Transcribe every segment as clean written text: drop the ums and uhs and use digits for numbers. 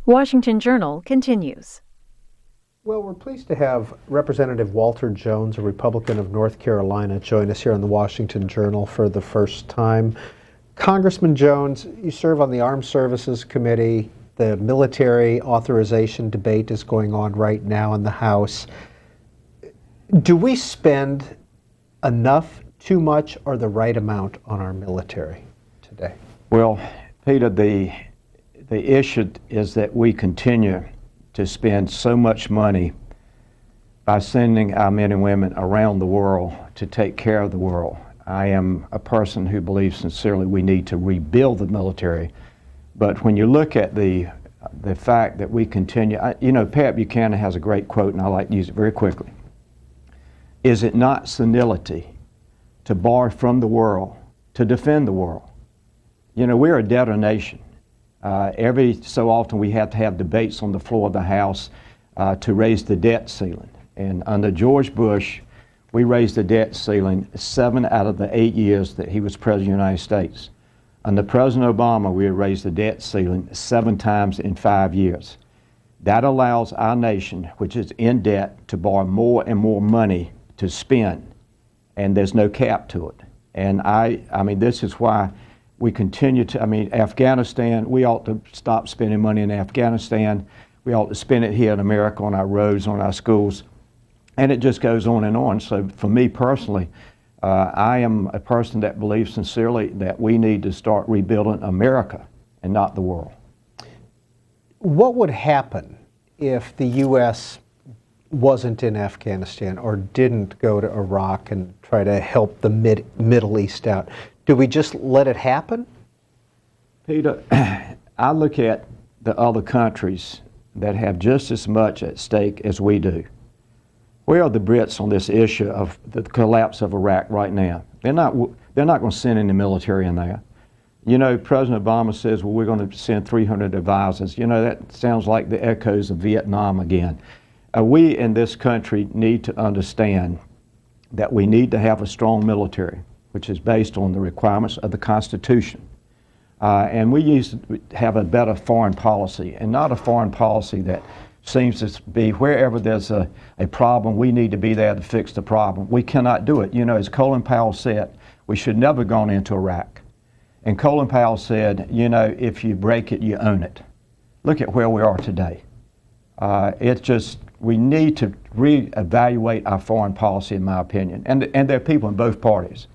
Washington Journal continues. Well, we're pleased to have Representative Walter Jones, a Republican of North Carolina, join us here on the Washington Journal for the first time. Congressman Jones, you serve on the Armed Services Committee. The military authorization debate is going on right now in the House. Do we spend enough, too much, or the right amount on our military today? Well, Peter, the issue is that we continue to spend so much money by sending our men and women around the world to take care of the world. I am a person who believes sincerely we need to rebuild the military. But when you look at the fact that we continue, Pat Buchanan has a great quote, and I like to use it very quickly. Is it not senility to borrow from the world to defend the world? We're a debtor nation. Every so often we have to have debates on the floor of the House to raise the debt ceiling. And under George Bush, we raised the debt ceiling 7 out of the 8 years that he was President of the United States. Under President Obama, we raised the debt ceiling 7 times in 5 years. That allows our nation, which is in debt, to borrow more and more money to spend, and there's no cap to it. And I mean, this is why we continue to, Afghanistan, we ought to stop spending money in Afghanistan. We ought to spend it here in America on our roads, on our schools, and it just goes on and on. So for me personally, I am a person that believes sincerely that we need to start rebuilding America and not the world. What would happen if the U.S. wasn't in Afghanistan or didn't go to Iraq and try to help the Middle East out? Do we just let it happen? Peter, I look at the other countries that have just as much at stake as we do. Where are the Brits on this issue of the collapse of Iraq right now? They're not going to send any military in there. President Obama says, well, we're going to send 300 advisors. That sounds like the echoes of Vietnam again. We in this country need to understand that we need to have a strong military, which is based on the requirements of the Constitution. And we need to have a better foreign policy, and not a foreign policy that seems to be wherever there's a problem, we need to be there to fix the problem. We cannot do it. As Colin Powell said, we should never have gone into Iraq. And Colin Powell said, if you break it, you own it. Look at where we are today. We need to reevaluate our foreign policy, in my opinion. And there are people in both parties.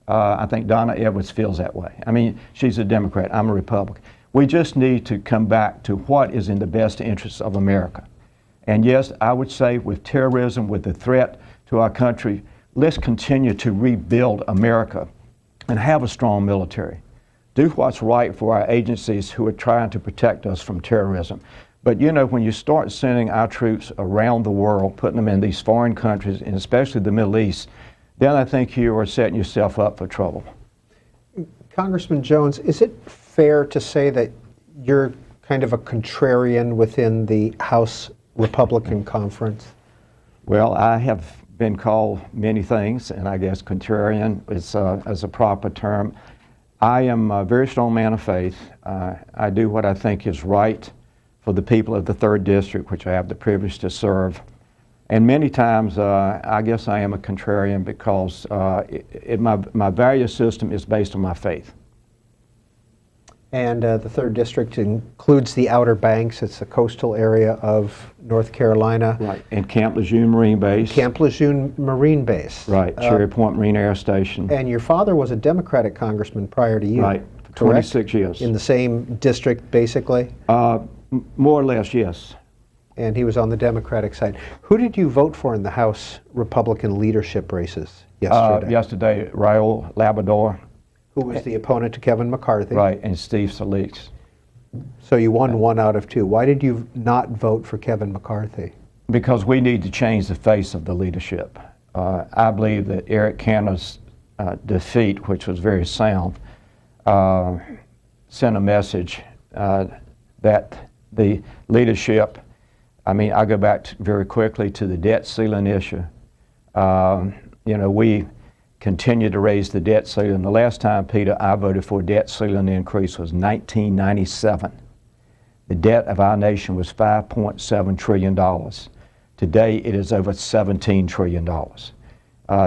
I think Donna Edwards feels that way. She's a Democrat, I'm a Republican. We just need to come back to what is in the best interests of America. And yes, I would say with terrorism, with the threat to our country, let's continue to rebuild America and have a strong military. Do what's right for our agencies who are trying to protect us from terrorism. But when you start sending our troops around the world, putting them in these foreign countries, and especially the Middle East, then I think you are setting yourself up for trouble. Congressman Jones, is it fair to say that you're kind of a contrarian within the House Republican Conference? Well, I have been called many things, and I guess contrarian is a proper term. I am a very strong man of faith. I do what I think is right for the people of the 3rd District, which I have the privilege to serve. And many times, I guess I am a contrarian because my value system is based on my faith. And the 3rd District includes the Outer Banks. It's the coastal area of North Carolina. Right, and Camp Lejeune Marine Base. Camp Lejeune Marine Base. Right, Cherry Point Marine Air Station. And your father was a Democratic congressman prior to you. Right, for 26 years. In the same district, basically? More or less, yes. And he was on the Democratic side. Who did you vote for in the House Republican leadership races yesterday? Yesterday, Raul Labrador. Who was the opponent to Kevin McCarthy? Right, and Steve Salix. So you won 1 out of 2. Why did you not vote for Kevin McCarthy? Because we need to change the face of the leadership. I believe that Eric Cantor's defeat, which was very sound, sent a message that the leadership, I go back very quickly to the debt ceiling issue. We continue to raise the debt ceiling. The last time, Peter, I voted for a debt ceiling increase was 1997. the debt of our nation was $5.7 trillion. Today, it is over $17 trillion.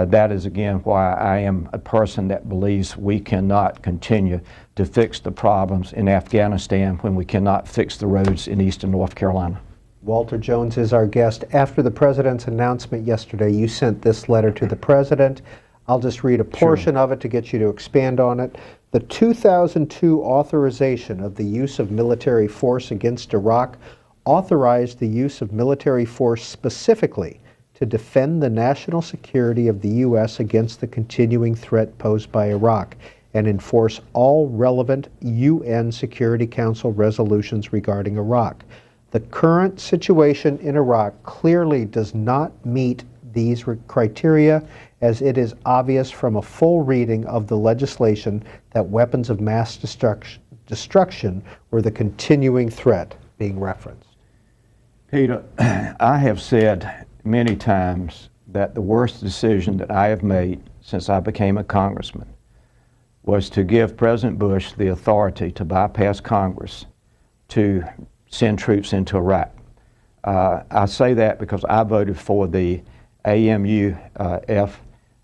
That is, again, why I am a person that believes we cannot continue to fix the problems in Afghanistan when we cannot fix the roads in eastern North Carolina. Walter Jones is our guest. After the president's announcement yesterday, you sent this letter to the president. I'll just read a portion of it to get you to expand on it. The 2002 authorization of the use of military force against Iraq authorized the use of military force specifically to defend the national security of the U.S. against the continuing threat posed by Iraq and enforce all relevant UN Security Council resolutions regarding Iraq. The current situation in Iraq clearly does not meet these criteria, as it is obvious from a full reading of the legislation that weapons of mass destruction were the continuing threat being referenced. Peter, I have said many times that the worst decision that I have made since I became a congressman was to give President Bush the authority to bypass Congress to send troops into Iraq. I say that because I voted for the AMUF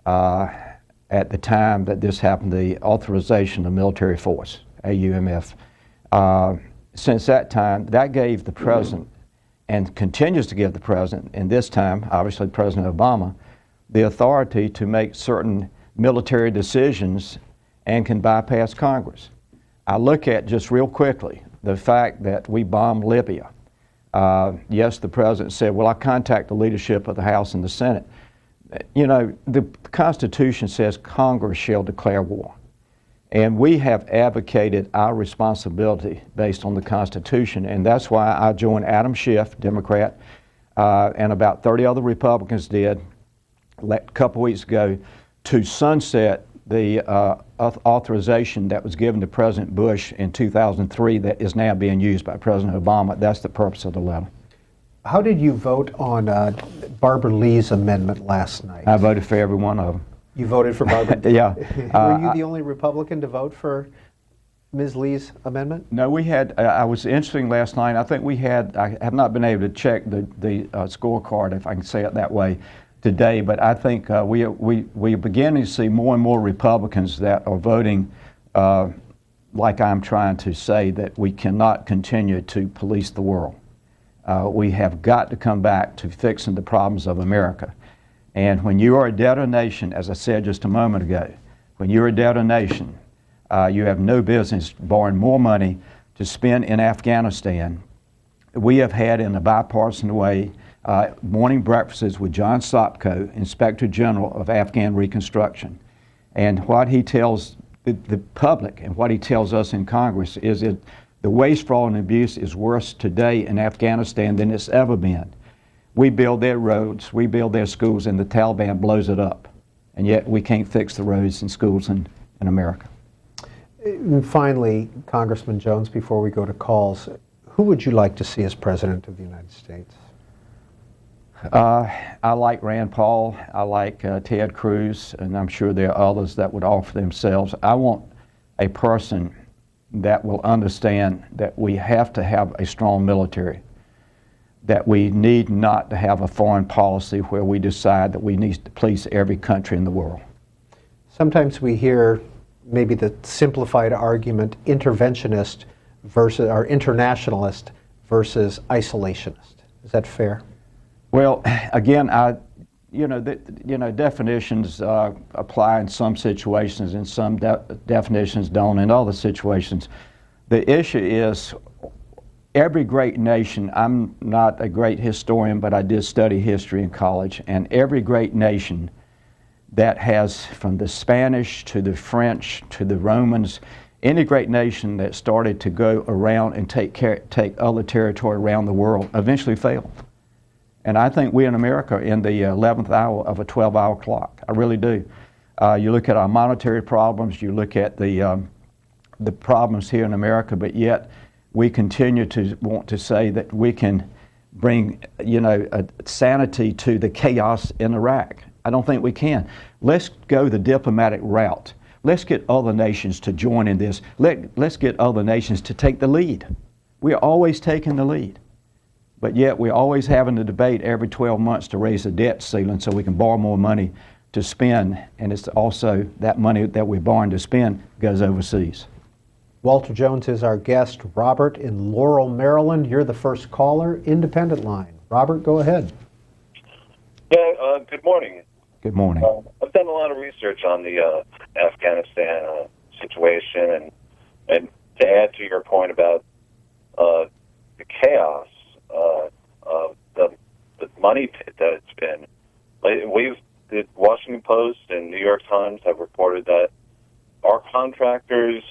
at the time that this happened, the authorization of military force, AUMF. Since that time, that gave the president, and continues to give the president, and this time, obviously President Obama, the authority to make certain military decisions and can bypass Congress. I look at, just real quickly, the fact that we bombed Libya. Yes, the president said, well, I contact the leadership of the House and the Senate. You know, the Constitution says Congress shall declare war. And we have advocated our responsibility based on the Constitution, and that's why I joined Adam Schiff, Democrat, and about 30 other Republicans did a couple weeks ago to sunset the authorization that was given to President Bush in 2003 that is now being used by President Obama. That's the purpose of the letter. How did you vote on Barbara Lee's amendment last night? I voted for every one of them. You voted for Barbara? Yeah. Were you the only Republican to vote for Ms. Lee's amendment? No, we had, I was interesting last night, I think we had, I have not been able to check the scorecard, if I can say it that way, today, but I think we are beginning to see more and more Republicans that are voting like I'm trying to say, that we cannot continue to police the world. We have got to come back to fixing the problems of America. And when you are a debtor nation, as I said just a moment ago, when you're a debtor nation, you have no business borrowing more money to spend in Afghanistan. We have had, in a bipartisan way, morning breakfasts with John Sopko, Inspector General of Afghan Reconstruction. And what he tells the public and what he tells us in Congress is that the waste, fraud, and abuse is worse today in Afghanistan than it's ever been. We build their roads, we build their schools, and the Taliban blows it up. And yet we can't fix the roads and schools in America. And finally, Congressman Jones, before we go to calls, who would you like to see as President of the United States? I like Rand Paul, I like Ted Cruz, and I'm sure there are others that would offer themselves. I want a person that will understand that we have to have a strong military, that we need not to have a foreign policy where we decide that we need to police every country in the world. Sometimes we hear maybe the simplified argument, interventionist versus, or internationalist versus isolationist. Is that fair? Well, again, definitions apply in some situations, and some definitions don't in other situations. The issue is every great nation, I'm not a great historian, but I did study history in college, and every great nation that has, from the Spanish to the French to the Romans, any great nation that started to go around and take other territory around the world eventually failed. And I think we in America are in the 11th hour of a 12-hour clock. I really do. You look at our monetary problems, you look at the problems here in America, but yet we continue to want to say that we can bring, a sanity to the chaos in Iraq. I don't think we can. Let's go the diplomatic route. Let's get other nations to join in this. Let's get other nations to take the lead. We're always taking the lead. But yet we're always having a debate every 12 months to raise the debt ceiling so we can borrow more money to spend. And it's also that money that we're borrowing to spend goes overseas. Walter Jones is our guest. Robert in Laurel, Maryland. You're the first caller, independent line. Robert, go ahead. Yeah, good morning. Good morning. I've done a lot of research on the Afghanistan situation, and to add to your point about the chaos of the money pit that it's been, the Washington Post and New York Times have reported that our contractors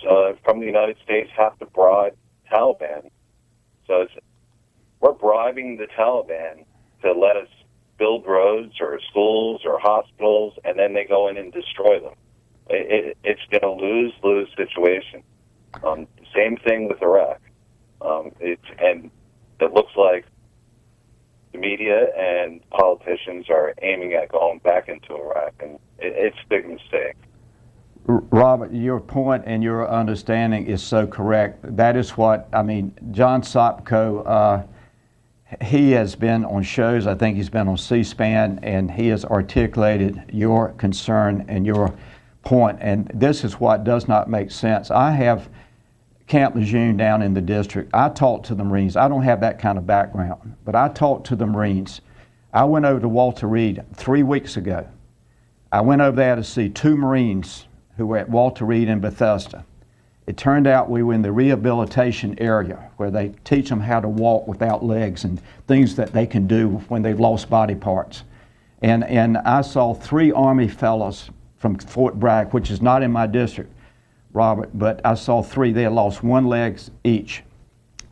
from the United States have to bribe Taliban. So we're bribing the Taliban to let us build roads or schools or hospitals, and then they go in and destroy them. It's been a lose-lose situation. Same thing with Iraq. And it looks like the media and politicians are aiming at going back into Iraq, and it's a big mistake. Robert, your point and your understanding is so correct. That is what, John Sopko, he has been on shows, I think he's been on C-SPAN, and he has articulated your concern and your point, and this is what does not make sense. I have Camp Lejeune down in the district. I talked to the Marines. I don't have that kind of background, but I talked to the Marines. I went over to Walter Reed 3 weeks ago. I went over there to see 2 Marines who were at Walter Reed in Bethesda. It turned out we were in the rehabilitation area where they teach them how to walk without legs and things that they can do when they've lost body parts. And I saw 3 Army fellows from Fort Bragg, which is not in my district, Robert, but I saw 3. They had lost 1 leg each.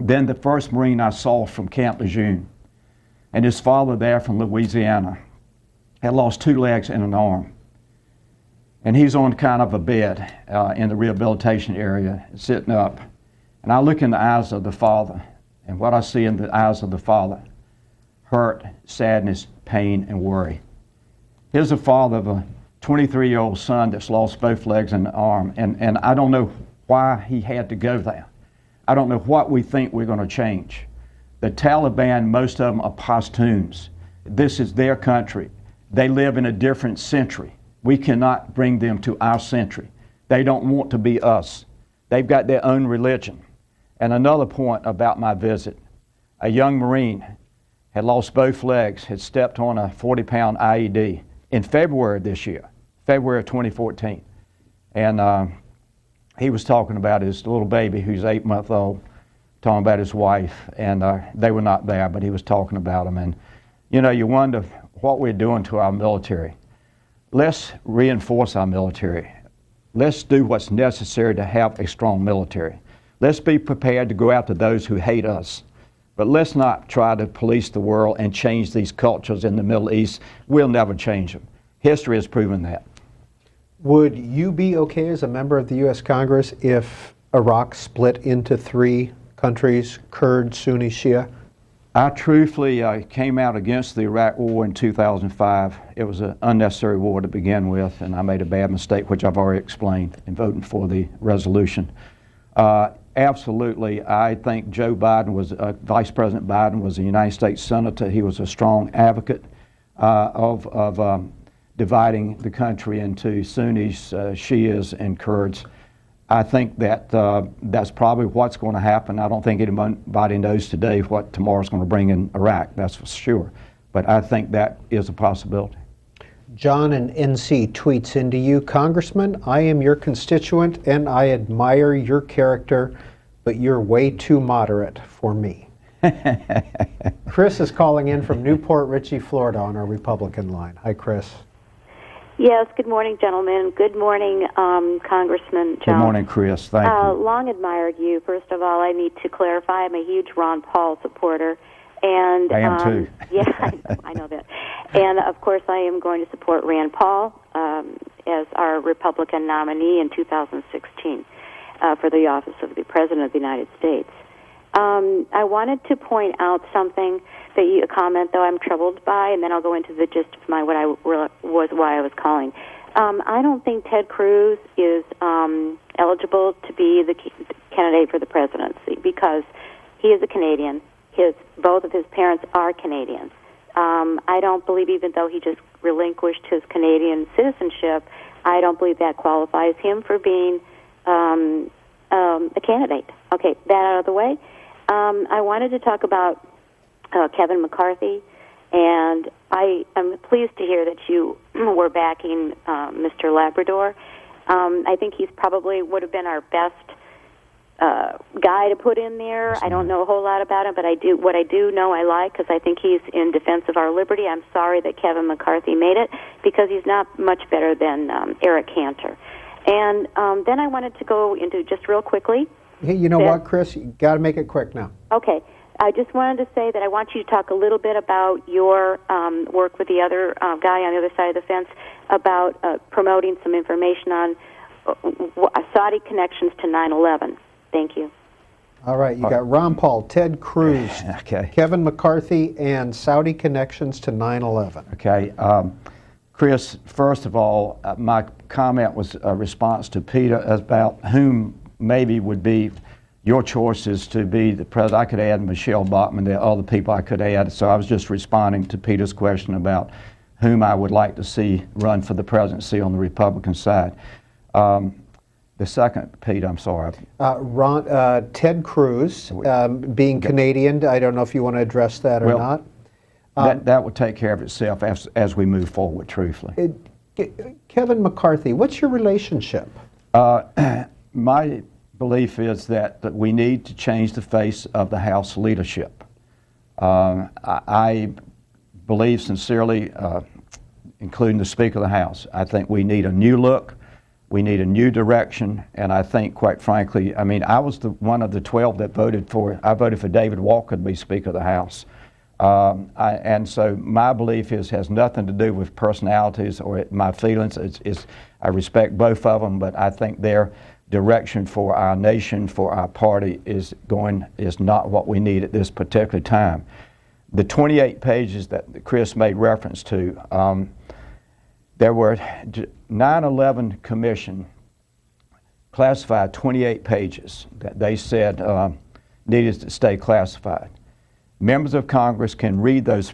Then the first Marine I saw from Camp Lejeune, and his father there from Louisiana, had lost 2 legs and an arm. And he's on kind of a bed in the rehabilitation area, sitting up. And I look in the eyes of the father, and what I see in the eyes of the father, hurt, sadness, pain, and worry. Here's the father of a 23-year-old son that's lost both legs and an arm, and I don't know why he had to go there. I don't know what we think we're going to change. The Taliban, most of them are Pashtuns. This is their country. They live in a different century. We cannot bring them to our century. They don't want to be us. They've got their own religion. And another point about my visit, a young Marine had lost both legs, had stepped on a 40-pound IED in February of this year, February of 2014. And he was talking about his little baby who's 8 months old, talking about his wife, and they were not there, but he was talking about them. And you wonder what we're doing to our military. Let's reinforce our military. Let's do what's necessary to have a strong military. Let's be prepared to go after those who hate us. But let's not try to police the world and change these cultures in the Middle East. We'll never change them. History has proven that. Would you be okay as a member of the U.S. Congress if Iraq split into 3 countries, Kurd, Sunni, Shia? I truthfully came out against the Iraq War in 2005. It was an unnecessary war to begin with, and I made a bad mistake, which I've already explained, in voting for the resolution. Absolutely, I think Joe Biden was, Vice President Biden was a United States Senator. He was a strong advocate of dividing the country into Sunnis, Shias, and Kurds. I think that that's probably what's going to happen. I don't think anybody knows today what tomorrow's going to bring in Iraq, that's for sure. But I think that is a possibility. John in NC tweets into you, Congressman, I am your constituent and I admire your character, but you're way too moderate for me. Chris is calling in from Newport Richey, Florida on our Republican line. Hi, Chris. Yes, good morning, gentlemen. Good morning, Congressman Jones. Good morning, Chris. Thank you. Long admired you. First of all, I need to clarify I'm a huge Ron Paul supporter. And I am too. Yeah, I know that. And, of course, I am going to support Rand Paul as our Republican nominee in 2016 for the office of the President of the United States. I wanted to point out something that a comment, though, I'm troubled by, and then I'll go into the gist of why I was calling. I don't think Ted Cruz is eligible to be the candidate for the presidency because He is a Canadian. Both of his parents are Canadians. I don't believe, even though he just relinquished his Canadian citizenship, I don't believe that qualifies him for being a candidate. Okay, that out of the way. I wanted to talk about Kevin McCarthy, and I am pleased to hear that you were backing Mr. Labrador. I think he's probably would have been our best guy to put in there. I don't know a whole lot about him, but what I do know I like, because I think he's in defense of our liberty. I'm sorry that Kevin McCarthy made it, because he's not much better than Eric Cantor. And then I wanted to go into, just real quickly. Hey, you know what, Chris? You got to make it quick now. Okay. I just wanted to say that I want you to talk a little bit about your work with the other guy on the other side of the fence about promoting some information on Saudi connections to 9/11. Thank you. All right, you got Ron Paul, Ted Cruz, Okay. Kevin McCarthy, and Saudi connections to 9/11. Okay. Chris, first of all, my comment was a response to Peter about whom maybe would be your choices to be the president. I could add Michelle Bachmann. There are other people I could add. So I was just responding to Peter's question about whom I would like to see run for the presidency on the Republican side. The second, Peter, I'm sorry. Ted Cruz, being Canadian, I don't know if you want to address that or not. That would take care of itself as we move forward, truthfully. Kevin McCarthy, what's your relationship? My belief is that we need to change the face of the House leadership. I believe sincerely, including the Speaker of the House, I think we need a new look. We need a new direction, and I think, quite frankly, I mean, I was one of the 12 that voted for David Walker to be Speaker of the House. And so my belief has nothing to do with personalities or my feelings. I respect both of them, but I think their direction for our nation, for our party, is not what we need at this particular time. The 28 pages that Chris made reference to, there were 9/11 Commission classified 28 pages that they said needed to stay classified. Members of Congress can read those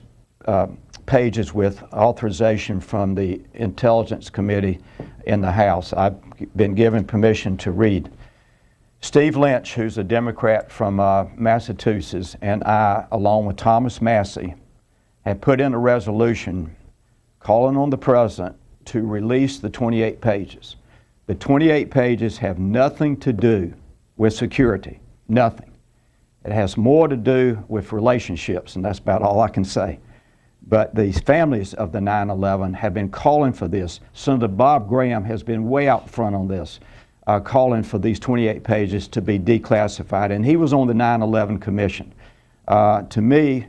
pages with authorization from the Intelligence Committee in the House. I've been given permission to read. Steve Lynch, who's a Democrat from Massachusetts, and I, along with Thomas Massey, have put in a resolution calling on the President to release the 28 pages. The 28 pages have nothing to do with security, nothing. It has more to do with relationships, and that's about all I can say. But the families of the 9/11 have been calling for this. Senator Bob Graham has been way out front on this, calling for these 28 pages to be declassified, and he was on the 9/11 Commission. To me,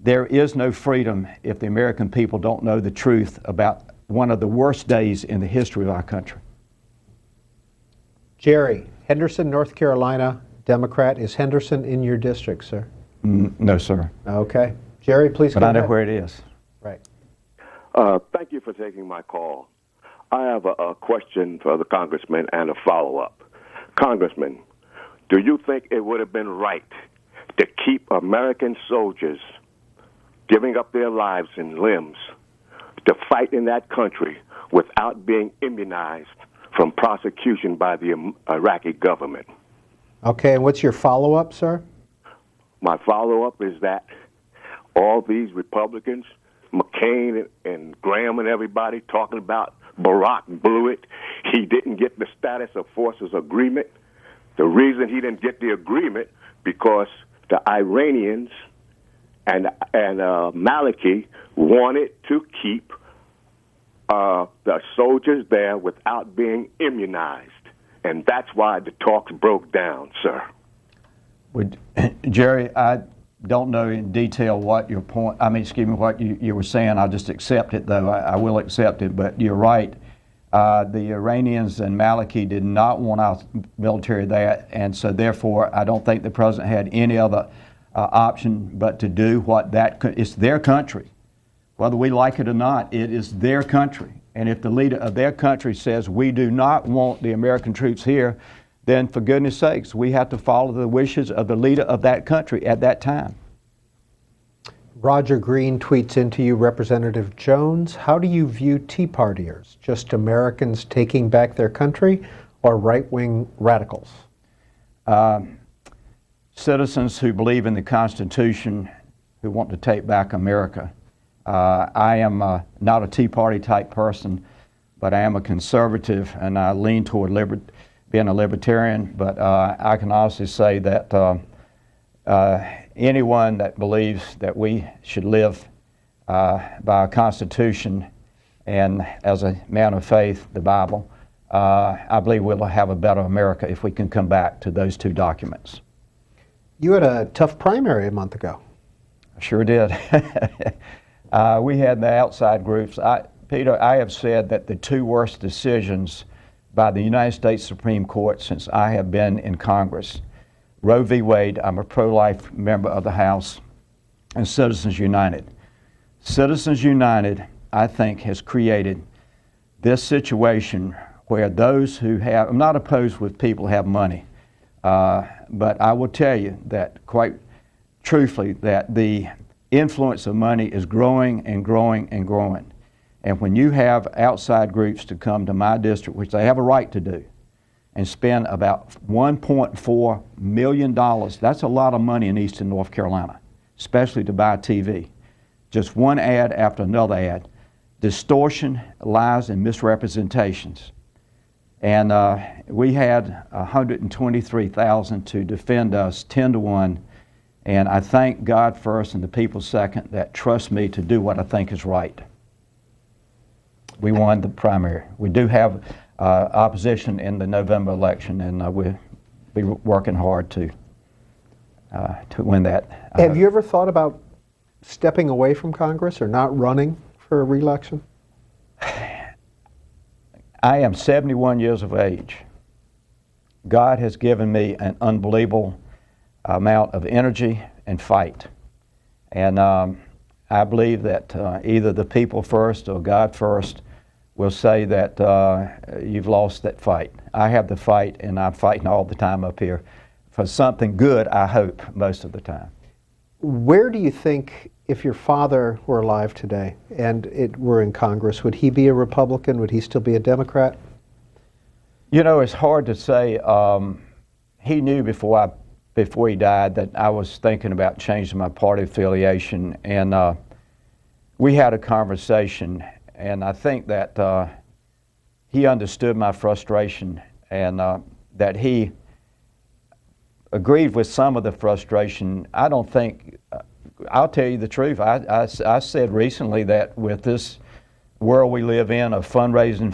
there is no freedom if the American people don't know the truth about one of the worst days in the history of our country. Jerry, Henderson, North Carolina, Democrat. Is Henderson in your district, sir? No, sir. Okay. Jerry, please go ahead. But I know where it is. Right. Thank you for taking my call. I have a question for the congressman and a follow-up. Congressman, do you think it would have been right to keep American soldiers giving up their lives and limbs to fight in that country without being immunized from prosecution by the Iraqi government? Okay, and what's your follow-up, sir? My follow-up is that all these Republicans, McCain and Graham and everybody, talking about Barack blew it. He didn't get the status of forces agreement. The reason he didn't get the agreement because the Iranians and Maliki wanted to keep the soldiers there without being immunized. And that's why the talks broke down, sir. Jerry, I don't know in detail what your point, what you were saying. I'll just accept it, though. I will accept it, but you're right. The Iranians and Maliki did not want our military there, and so therefore I don't think the president had any other option but to do what it's their country. Whether we like it or not, it is their country. And if the leader of their country says we do not want the American troops here, then for goodness sakes, we have to follow the wishes of the leader of that country at that time. Roger Green tweets into you, Representative Jones, how do you view Tea Partiers? Just Americans taking back their country or right-wing radicals? Citizens who believe in the Constitution, who want to take back America. I am not a Tea Party type person, but I am a conservative, and I lean toward being a libertarian. But I can honestly say that anyone that believes that we should live by a Constitution and as a man of faith, the Bible, I believe we'll have a better America if we can come back to those two documents. You had a tough primary a month ago. I sure did. We had the outside groups. Peter, I have said that the two worst decisions by the United States Supreme Court since I have been in Congress, Roe v. Wade, I'm a pro-life member of the House, and Citizens United. Citizens United, I think, has created this situation where those who have, I'm not opposed with people who have money, but I will tell you that quite truthfully that the influence of money is growing and growing and growing. And when you have outside groups to come to my district, which they have a right to do, and spend about $1.4 million, that's a lot of money in Eastern North Carolina, especially to buy TV. Just one ad after another ad. Distortion, lies, and misrepresentations. And we had 123,000 to defend us 10-1. And I thank God first and the people second that trust me to do what I think is right. We won the primary. We do have opposition in the November election, and we'll be working hard to win that. Have you ever thought about stepping away from Congress or not running for a re-election? I am 71 years of age. God has given me an unbelievable amount of energy and fight. And I believe that either the people first or God first will say that you've lost that fight. I have the fight, and I'm fighting all the time up here for something good, I hope, most of the time. Where do you think, if your father were alive today and it were in Congress, would he be a Republican? Would he still be a Democrat? You know, it's hard to say. He knew before he died that I was thinking about changing my party affiliation, and we had a conversation, and I think that he understood my frustration, and that he agreed with some of the frustration. I don't think, I'll tell you the truth, I said recently that with this world we live in of fundraising,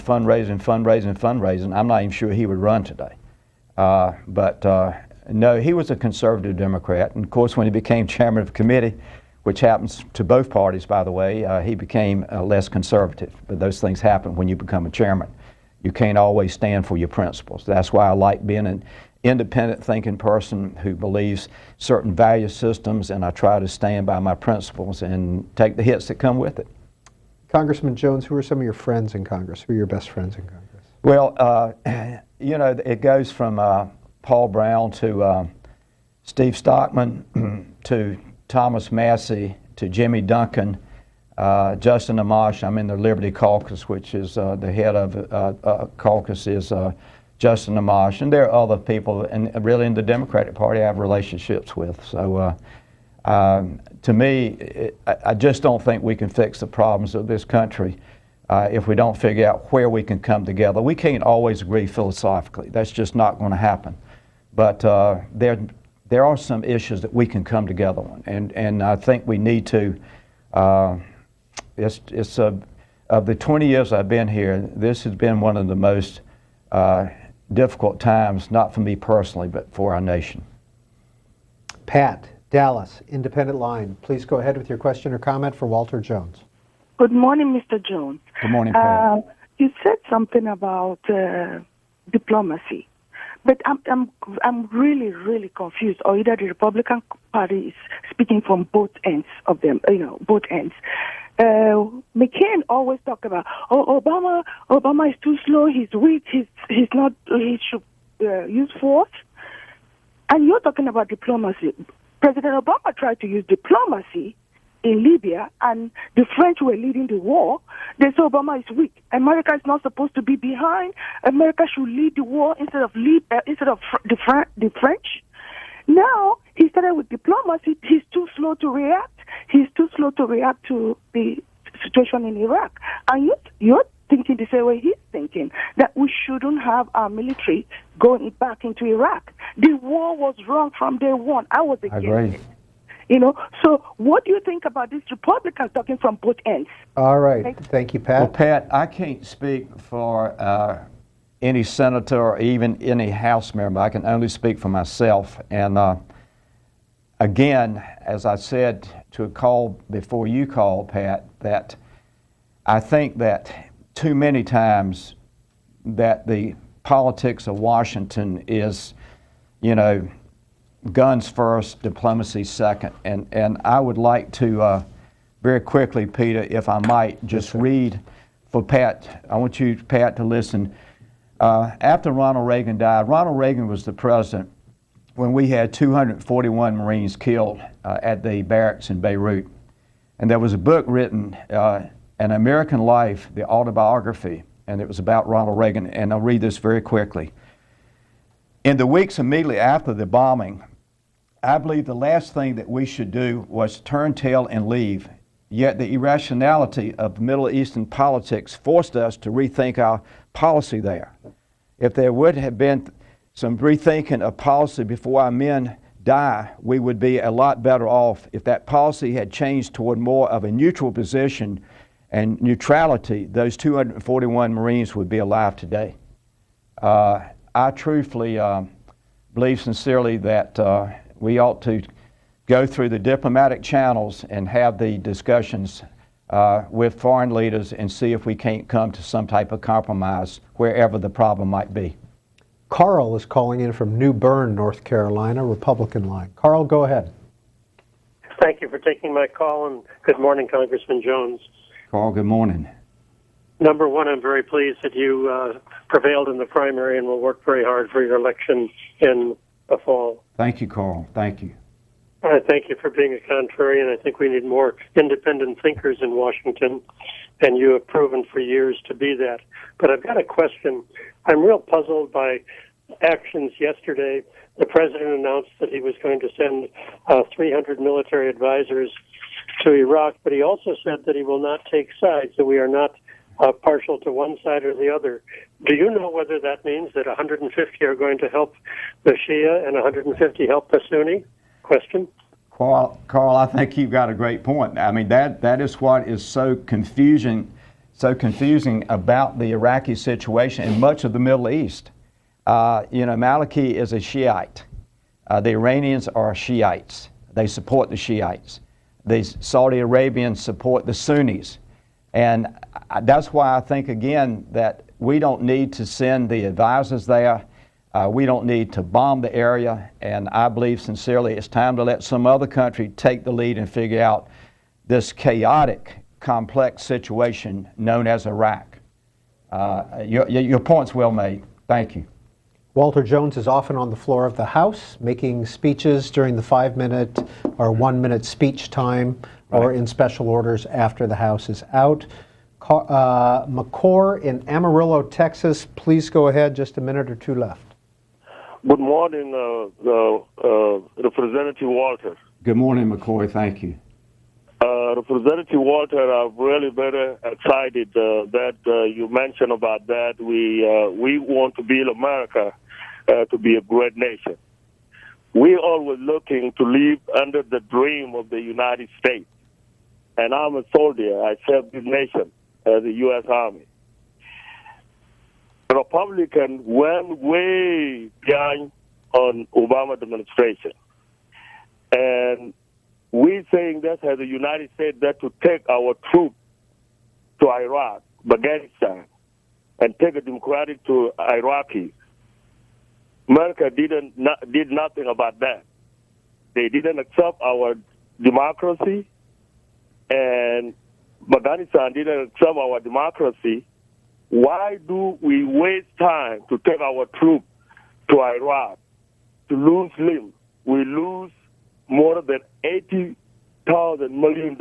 I'm not even sure he would run today. No, he was a conservative Democrat, and of course when he became chairman of the committee, which happens to both parties, by the way, he became less conservative. But those things happen when you become a chairman. You can't always stand for your principles. That's why I like being an independent thinking person who believes certain value systems, and I try to stand by my principles and take the hits that come with it. Congressman Jones, who are some of your friends in Congress? Who are your best friends in Congress? Well, you know, it goes from Paul Brown to Steve Stockman to Thomas Massey to Jimmy Duncan, Justin Amash. I'm in the Liberty Caucus, which is the head of caucus is Justin Amash, and there are other people, and really in the Democratic Party I have relationships with. So to me, I just don't think we can fix the problems of this country if we don't figure out where we can come together. We can't always agree philosophically. That's just not going to happen. But there are some issues that we can come together on, and I think we need to. Of the 20 years I've been here, this has been one of the most difficult times, not for me personally, but for our nation. Pat, Dallas, Independent Line. Please go ahead with your question or comment for Walter Jones. Good morning, Mr. Jones. Good morning, Pat. You said something about diplomacy, but I'm really confused. Or either the Republican Party is speaking from both ends of them, both ends. McCain always talk about, Obama is too slow, he's weak, he use force. And you're talking about diplomacy. President Obama tried to use diplomacy in Libya, and the French were leading the war. They said Obama is weak. America is not supposed to be behind. America should lead the war instead of the French. Now he started with diplomacy. He's too slow to react. He's too slow to react to the situation in Iraq. And you're thinking the same way he's thinking, that we shouldn't have our military going back into Iraq. The war was wrong from day one. I was against it. You know, so what do you think about these Republicans talking from both ends? All right. Thank you, Pat. Well, Pat, I can't speak for any senator or even any House member. I can only speak for myself. And again, as I said to a call before you called, Pat, that I think that too many times that the politics of Washington is, you know, guns first, diplomacy second. And I would like to very quickly, Peter, if I might, just read for Pat. I want you, Pat, to listen. After Ronald Reagan died, Ronald Reagan was the president when we had 241 Marines killed at the barracks in Beirut. And there was a book written, An American Life, the autobiography, and it was about Ronald Reagan. And I'll read this very quickly. In the weeks immediately after the bombing, I believe the last thing that we should do was turn tail and leave. Yet the irrationality of Middle Eastern politics forced us to rethink our policy there. If there would have been some rethinking of policy before our men die, we would be a lot better off. If that policy had changed toward more of a neutral position and neutrality, those 241 Marines would be alive today. I truthfully believe sincerely that we ought to go through the diplomatic channels and have the discussions with foreign leaders and see if we can't come to some type of compromise wherever the problem might be. Carl is calling in from New Bern, North Carolina, Republican line. Carl, go ahead. Thank you for taking my call, and good morning, Congressman Jones. Carl, good morning. Number one, I'm very pleased that you prevailed in the primary and will work very hard for your election in the fall. Thank you, Carl. Thank you. I thank you for being a contrarian. I think we need more independent thinkers in Washington, and you have proven for years to be that. But I've got a question. I'm real puzzled by actions yesterday. The president announced that he was going to send 300 military advisors to Iraq, but he also said that he will not take sides, that we are not partial to one side or the other. Do you know whether that means that 150 are going to help the Shia and 150 help the Sunni? Question. Carl, I think you've got a great point. I mean, that is what is so confusing about the Iraqi situation and much of the Middle East. You know, Maliki is a Shiite. The Iranians are Shiites. They support the Shiites. The Saudi Arabians support the Sunnis. And that's why I think, again, that we don't need to send the advisors there. We don't need to bomb the area. And I believe sincerely it's time to let some other country take the lead and figure out this chaotic, complex situation known as Iraq. Your point's well made. Thank you. Walter Jones is often on the floor of the House making speeches during the 5-minute or 1-minute speech time, or in special orders after the House is out. McCore in Amarillo, Texas, please go ahead. Just a minute or two left. Good morning, Representative Walter. Good morning, McCoy. Thank you. Representative Walter, I'm really very excited that you mentioned about that. We want to build America to be a great nation. We always looking to live under the dream of the United States. And I'm a soldier. I serve this nation as the U.S. Army. The Republicans went way behind on Obama administration. And we saying that as the United States that to take our troops to Iraq, Afghanistan, and take a democratic to Iraqis. America did nothing about that. They didn't accept our democracy, and Afghanistan didn't accept our democracy. Why do we waste time to take our troops to Iraq to lose limbs, we lose more than $80,000 million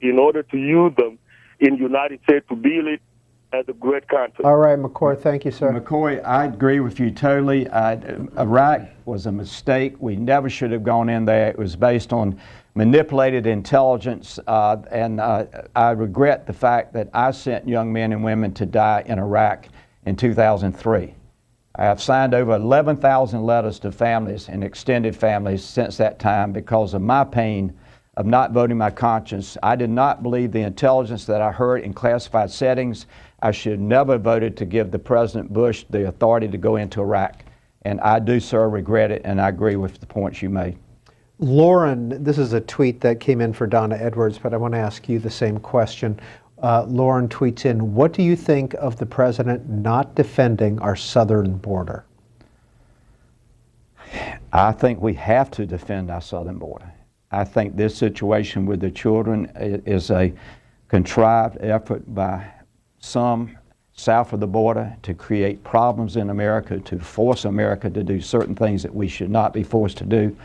in order to use them in the United States to build it as a great country. All right, McCoy, thank you, sir. McCoy, I agree with you totally. Iraq was a mistake. We never should have gone in there. It was based on manipulated intelligence, and I regret the fact that I sent young men and women to die in Iraq in 2003. I have signed over 11,000 letters to families and extended families since that time because of my pain of not voting my conscience. I did not believe the intelligence that I heard in classified settings. I should never have voted to give the President Bush the authority to go into Iraq. And I do, sir, regret it, and I agree with the points you made. Lauren, this is a tweet that came in for Donna Edwards, but I want to ask you the same question. Lauren tweets in, what do you think of the President not defending our southern border? I think we have to defend our southern border. I think this situation with the children is a contrived effort by some south of the border to create problems in America, to force America to do certain things that we should not be forced to do.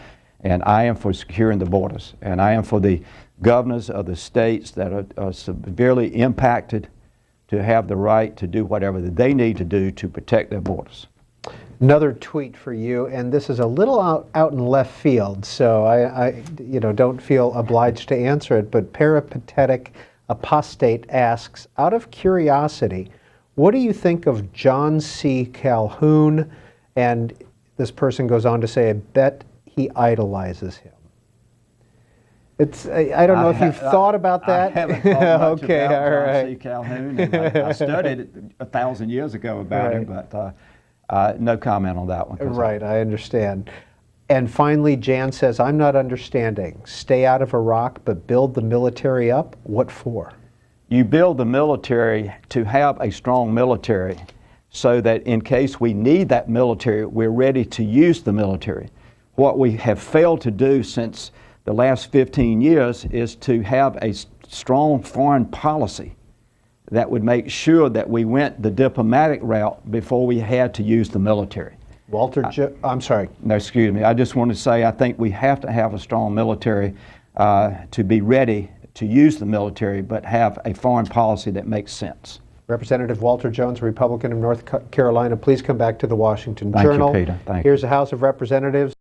And I am for securing the borders. And I am for the governors of the states that are severely impacted to have the right to do whatever they need to do to protect their borders. Another tweet for you, and this is a little out in left field, so I don't feel obliged to answer it, but Peripatetic Apostate asks, out of curiosity, what do you think of John C. Calhoun? And this person goes on to say, I bet he idolizes him. I don't know if you've thought about that. I haven't thought much okay, about all right. John C. Calhoun. And I studied it 1,000 years ago about him, but no comment on that one. Right, I understand. And finally, Jan says, I'm not understanding. Stay out of Iraq, but build the military up? What for? You build the military to have a strong military so that in case we need that military, we're ready to use the military. What we have failed to do since the last 15 years is to have a strong foreign policy that would make sure that we went the diplomatic route before we had to use the military. I'm sorry. No, excuse me. I just want to say I think we have to have a strong military to be ready to use the military, but have a foreign policy that makes sense. Representative Walter Jones, Republican of North Carolina, please come back to the Washington Journal. Thank you, Peter. Thank you. Here's the House of Representatives.